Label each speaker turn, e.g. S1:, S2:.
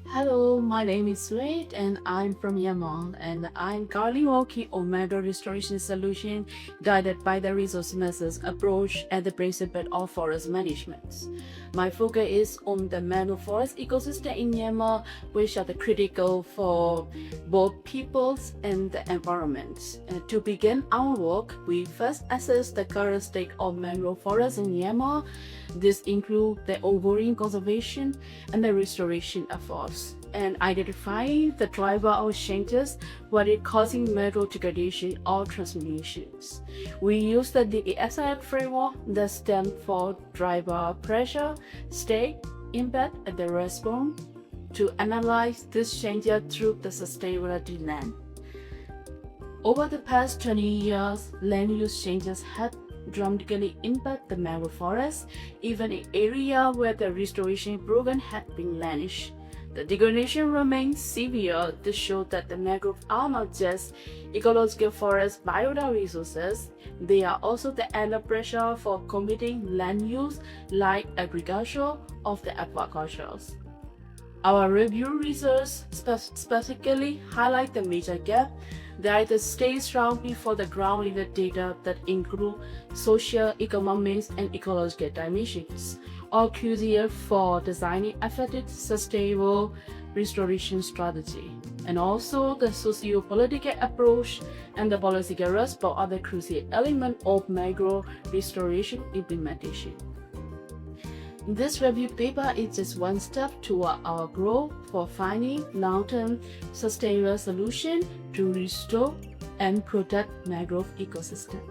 S1: Hello, my name is Lwin and I'm from Myanmar and I'm currently working on mangrove restoration solution guided by the resource methods approach and the principle of forest management. My focus is on the mangrove forest ecosystem in Myanmar, which are the critical for both peoples and the environment. To begin our work, we first assess the current state of mangrove forests in Myanmar. This includes the ongoing conservation and the restoration efforts, and identify the driver of changes, what is causing mangrove degradation or transformations. We use the DESI framework that stands for driver, pressure, state, impact, and the response to analyze this changes through the sustainability lens. Over the past 20 years, land use changes have dramatically impact the mangrove forest, even in areas where the restoration program had been launched. The degradation remains severe. This shows that the mangroves are not just ecological forest bioresources, they are also the under pressure for competing land use like agriculture or the aquaculture. Our review research specifically highlight the major gap. There is a stage round before the ground-level data that include social, economic, and ecological dimensions, all crucial for designing effective, sustainable restoration strategy. And also the socio-political approach and the political response are the crucial element of mangrove restoration implementation. This review paper is just one step toward our goal for finding long-term sustainable solution to restore and protect mangrove ecosystem.